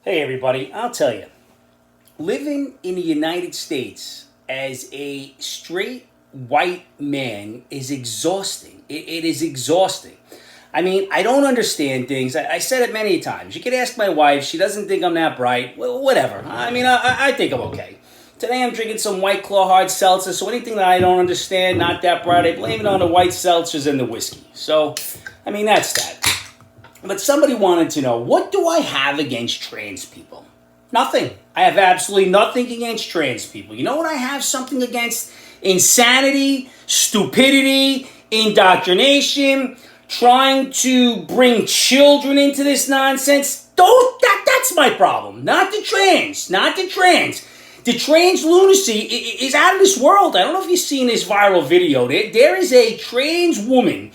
Hey everybody, I'll tell you, living in the United States as a straight white man is exhausting. It is exhausting. I mean, I don't understand things. I said it many times. You could ask my wife. She doesn't think I'm that bright. Well, whatever. I mean, I think I'm okay. Today I'm drinking some White Claw hard seltzer, so anything that I don't understand, not that bright, I blame it on the white seltzers and the whiskey. So, I mean, that's that. But somebody wanted to know, what do I have against trans people? Nothing. I have absolutely nothing against trans people. You know what I have something against? Insanity, stupidity, indoctrination, trying to bring children into this nonsense. That's my problem. Not the trans. Not the trans. The trans lunacy is out of this world. I don't know if you've seen this viral video. There is a trans woman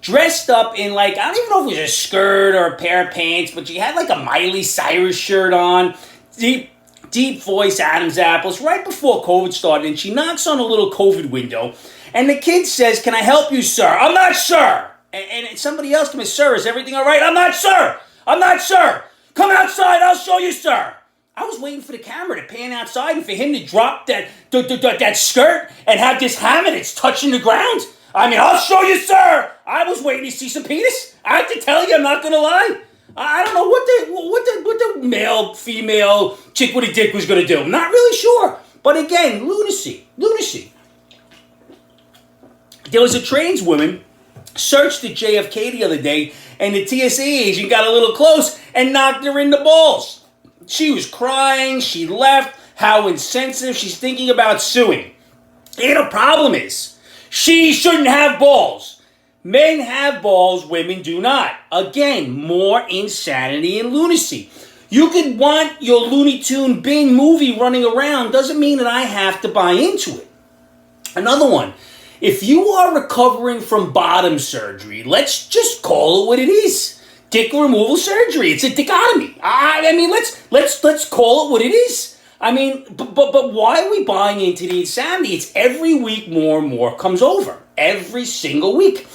dressed up in, like, I don't even know if it was a skirt or a pair of pants, but she had like a Miley Cyrus shirt on, deep voice Adam's apples, right before COVID started, and she knocks on a little COVID window, and the kid says, "Can I help you, sir?" "I'm not sir." And somebody else comes, "Sir, is everything all right?" "I'm not sir. I'm not sir. Come outside, I'll show you, sir." I was waiting for the camera to pan outside and for him to drop that skirt and have this hammer that's touching the ground. I mean, "I'll show you, sir." I was waiting to see some penis. I have to tell you, I'm not gonna lie. I don't know what the male, female chick with a dick was gonna do. I'm not really sure. But again, lunacy. There was a trans woman searched at JFK the other day, and the TSA agent got a little close and knocked her in the balls. She was crying. She left. How insensitive. She's thinking about suing. And the problem is, she shouldn't have balls. Men have balls, women do not. Again, more insanity and lunacy. You could want your Looney Tune Bin movie running around, doesn't mean that I have to buy into it. Another one, if you are recovering from bottom surgery, let's just call it what it is. Dick removal surgery. It's a dickotomy. I mean, let's call it what it is. I mean, but why are we buying into the insanity? It's every week more and more comes over. Every single week.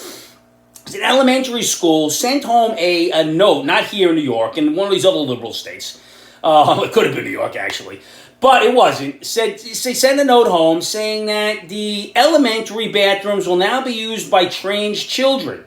An elementary school sent home a note, not here in New York, in one of these other liberal states. It could have been New York, actually. But it wasn't. They sent a note home saying that the elementary bathrooms will now be used by trans children.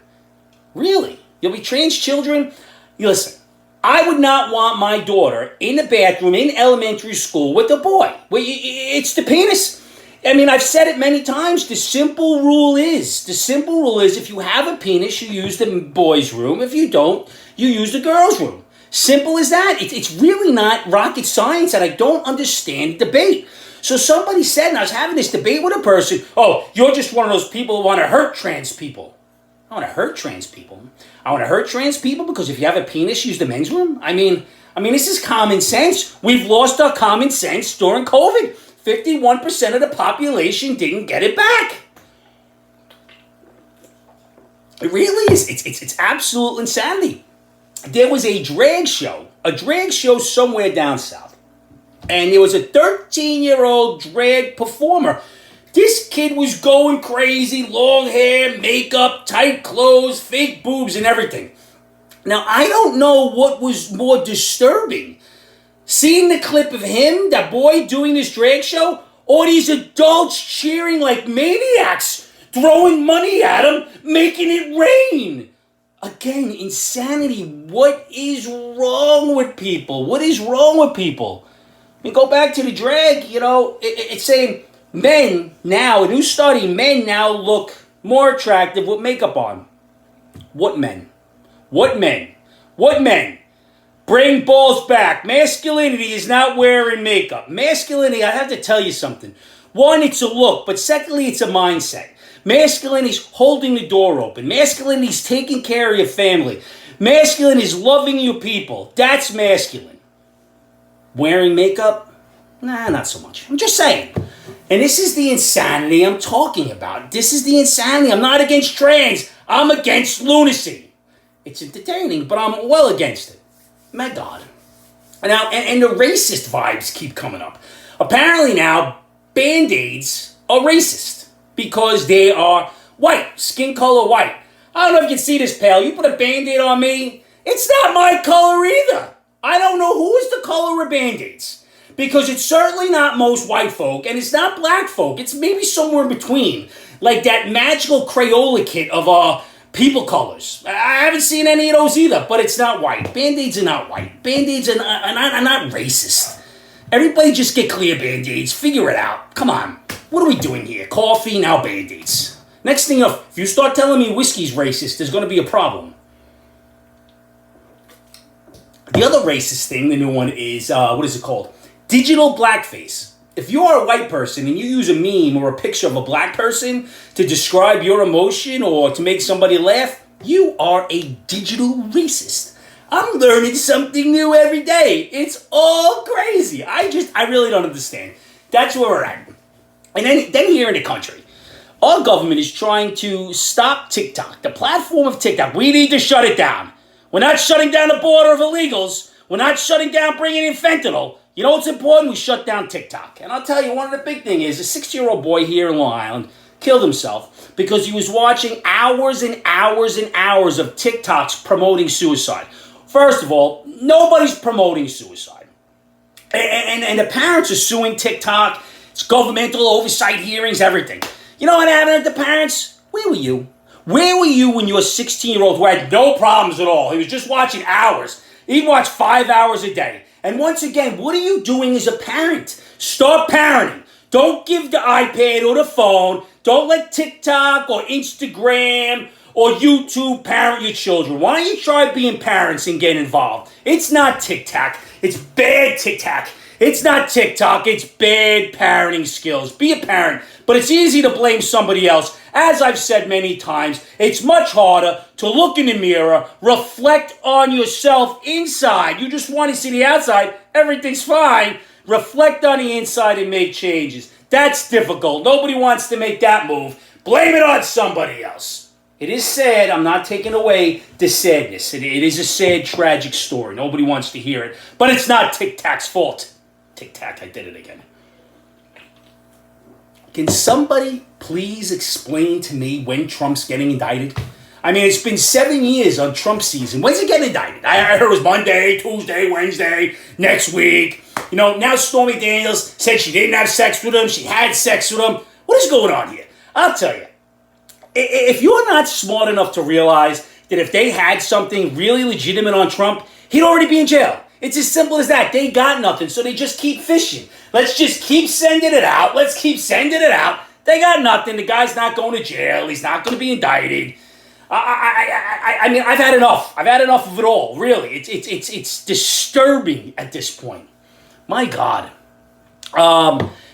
Really? You'll be trans children? Listen. I would not want my daughter in the bathroom in elementary school with a boy. It's the penis. I mean, I've said it many times. The simple rule is, if you have a penis, you use the boys' room. If you don't, you use the girls' room. Simple as that. It's really not rocket science, and I don't understand debate. So somebody said, and I was having this debate with a person, "Oh, you're just one of those people who want to hurt trans people." I want to hurt trans people. I want to hurt trans people because if you have a penis, use the men's room? I mean, this is common sense. We've lost our common sense during COVID. 51% of the population didn't get it back. It really is. It's absolute insanity. There was a drag show somewhere down south. And there was a 13-year-old drag performer. This kid was going crazy, long hair, makeup, tight clothes, fake boobs, and everything. Now, I don't know what was more disturbing. Seeing the clip of him, that boy doing this drag show, or these adults cheering like maniacs, throwing money at him, making it rain. Again, insanity. What is wrong with people? What is wrong with people? I mean, go back to the drag, it's saying men now, a new study, men now look more attractive with makeup on. What men? What men? What men? Bring balls back. Masculinity is not wearing makeup. Masculinity, I have to tell you something. One, it's a look, but secondly, it's a mindset. Masculinity is holding the door open. Masculinity is taking care of your family. Masculine is loving your people. That's masculine. Wearing makeup? Nah, not so much. I'm just saying. And this is the insanity I'm talking about. This is the insanity. I'm not against trans. I'm against lunacy. It's entertaining, but I'm well against it. My God. Now, and the racist vibes keep coming up. Apparently now, Bandaids are racist because they are white, skin color white. I don't know if you can see this, pal. You put a Band-Aid on me, it's not my color either. I don't know who is the color of Bandaids. Because it's certainly not most white folk, and it's not black folk. It's maybe somewhere in between. Like that magical Crayola kit of people colors. I haven't seen any of those either, but it's not white. Bandaids are not white. Bandaids are not racist. Everybody just get clear Bandaids. Figure it out. Come on. What are we doing here? Coffee, now Bandaids. Next thing you know, if you start telling me whiskey's racist, there's going to be a problem. The other racist thing, the new one, is, what is it called? Digital blackface. If you are a white person and you use a meme or a picture of a black person to describe your emotion or to make somebody laugh, you are a digital racist. I'm learning something new every day. It's all crazy. I really don't understand. That's where we're at. And then here in the country, our government is trying to stop TikTok, the platform of TikTok. We need to shut it down. We're not shutting down the border of illegals. We're not shutting down bringing in fentanyl. You know what's important? We shut down TikTok. And I'll tell you, one of the big things is a 6-year-old boy here in Long Island killed himself because he was watching hours and hours and hours of TikToks promoting suicide. First of all, nobody's promoting suicide. And the parents are suing TikTok. It's governmental oversight hearings, everything. You know what happened to the parents? Where were you? Where were you when your 16-year-old who had no problems at all? He was just watching hours. He'd watch 5 hours a day. And once again, what are you doing as a parent? Start parenting. Don't give the iPad or the phone. Don't let TikTok or Instagram or YouTube parent your children. Why don't you try being parents and get involved? It's not TikTok. It's bad TikTok. It's not TikTok. It's bad parenting skills. Be a parent. But it's easy to blame somebody else. As I've said many times, it's much harder to look in the mirror, reflect on yourself inside. You just want to see the outside. Everything's fine. Reflect on the inside and make changes. That's difficult. Nobody wants to make that move. Blame it on somebody else. It is sad. I'm not taking away the sadness. It is a sad, tragic story. Nobody wants to hear it. But it's not TikTok's fault. TikTok, I did it again. Can somebody please explain to me when Trump's getting indicted? I mean, it's been 7 years on Trump season. When's he getting indicted? I heard it was Monday, Tuesday, Wednesday, next week. You know, now Stormy Daniels said she didn't have sex with him. She had sex with him. What is going on here? I'll tell you. If you're not smart enough to realize that if they had something really legitimate on Trump, he'd already be in jail. It's as simple as that. They got nothing, so they just keep fishing. Let's just keep sending it out. Let's keep sending it out. They got nothing. The guy's not going to jail. He's not going to be indicted. I mean, I've had enough. I've had enough of it all, really. It's disturbing at this point. My God.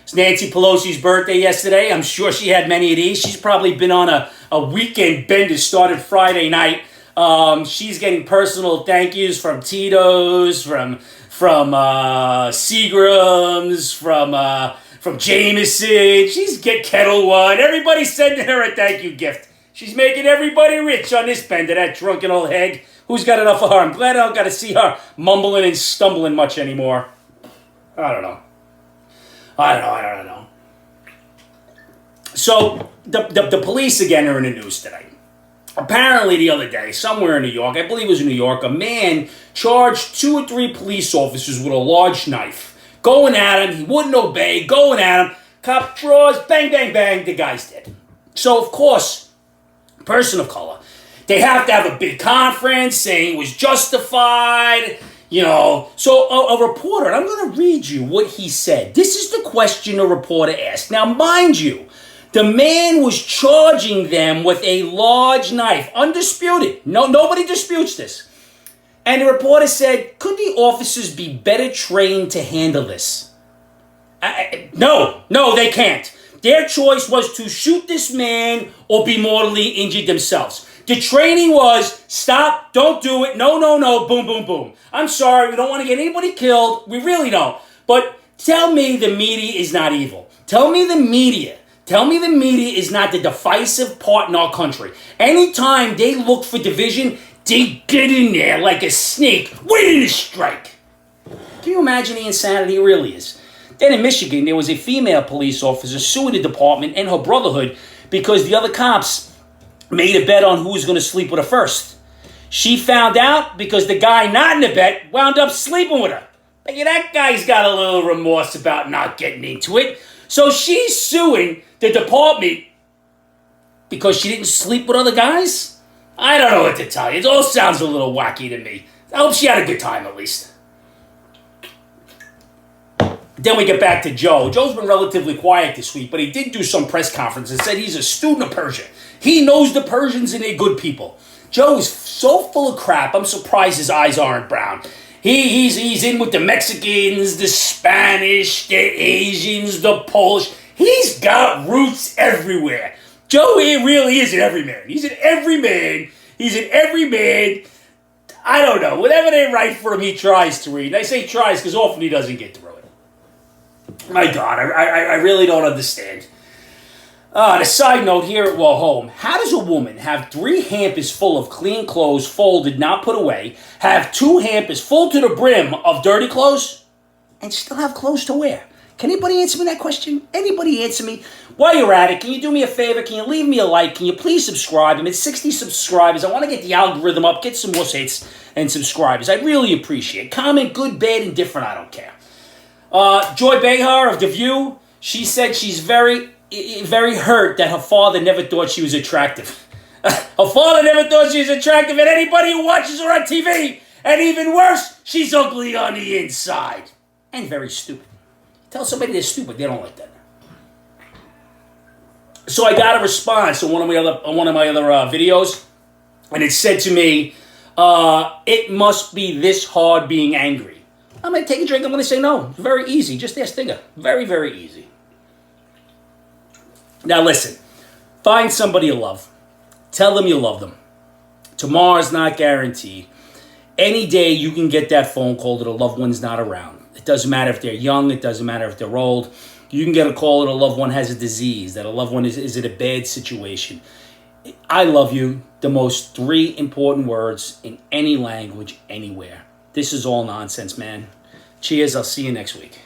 It's Nancy Pelosi's birthday yesterday. I'm sure she had many of these. She's probably been on a weekend bender started Friday night. She's getting personal thank yous from Tito's, from Seagram's, from Jameson. She's get Kettle One. Everybody's sending her a thank you gift. She's making everybody rich on this bender, that drunken old hag. Who's got enough of her? I'm glad I don't got to see her mumbling and stumbling much anymore. I don't know. So, the police again are in the news today. Apparently the other day, somewhere in New York, I believe it was in New York, a man charged 2 or 3 police officers with a large knife. Going at him, he wouldn't obey, going at him, cop draws, bang, bang, bang, the guy's dead. So, of course, person of color, they have to have a big conference saying it was justified, you know. So a reporter, and I'm going to read you what he said. This is the question a reporter asked. Now, mind you, the man was charging them with a large knife, undisputed. Nobody disputes this. And the reporter said, could the officers be better trained to handle this? No, they can't. Their choice was to shoot this man or be mortally injured themselves. The training was, stop, don't do it, no, boom, boom, boom. I'm sorry, we don't want to get anybody killed. We really don't. But tell me the media is not evil. Tell me the media is not the divisive part in our country. Anytime they look for division, they get in there like a snake, waiting to strike. Can you imagine the insanity it really is? Then in Michigan, there was a female police officer suing the department and her brotherhood because the other cops made a bet on who was going to sleep with her first. She found out because the guy not in the bed wound up sleeping with her. But yeah, that guy's got a little remorse about not getting into it. So she's suing the department because she didn't sleep with other guys? I don't know what to tell you. It all sounds a little wacky to me. I hope she had a good time at least. Then we get back to Joe. Joe's been relatively quiet this week, but he did do some press conference and said he's a student of Persia. He knows the Persians and they're good people. Joe is so full of crap, I'm surprised his eyes aren't brown. He's in with the Mexicans, the Spanish, the Asians, the Polish. He's got roots everywhere. Joe really is an everyman. He's an everyman. He's an everyman. I don't know. Whatever they write for him, he tries to read. And I say tries because often he doesn't get through it. My God, I really don't understand. A side note here at home. How does a woman have 3 hampers full of clean clothes folded, not put away, have 2 hampers full to the brim of dirty clothes, and still have clothes to wear? Can anybody answer me that question? Anybody answer me? While you're at it, can you do me a favor? Can you leave me a like? Can you please subscribe? I'm at 60 subscribers. I want to get the algorithm up, get some more hits and subscribers. I really appreciate it. Comment, good, bad, and different. I don't care. Joy Behar of The View, she said she's very hurt that her father never thought she was attractive. Her father never thought she was attractive, and anybody who watches her on TV, and even worse, she's ugly on the inside. And very stupid. Tell somebody they're stupid, they don't like that. So I got a response on one of my other videos, and it said to me, it must be this hard being angry. I'm going to take a drink. I'm going to say no. Very easy. Just ask Stinger. Very, very easy. Now listen. Find somebody you love. Tell them you love them. Tomorrow's not guaranteed. Any day you can get that phone call that a loved one's not around. It doesn't matter if they're young. It doesn't matter if they're old. You can get a call that a loved one has a disease, that a loved one is in a bad situation. I love you. The most 3 important words in any language, anywhere. This is all nonsense, man. Cheers. I'll see you next week.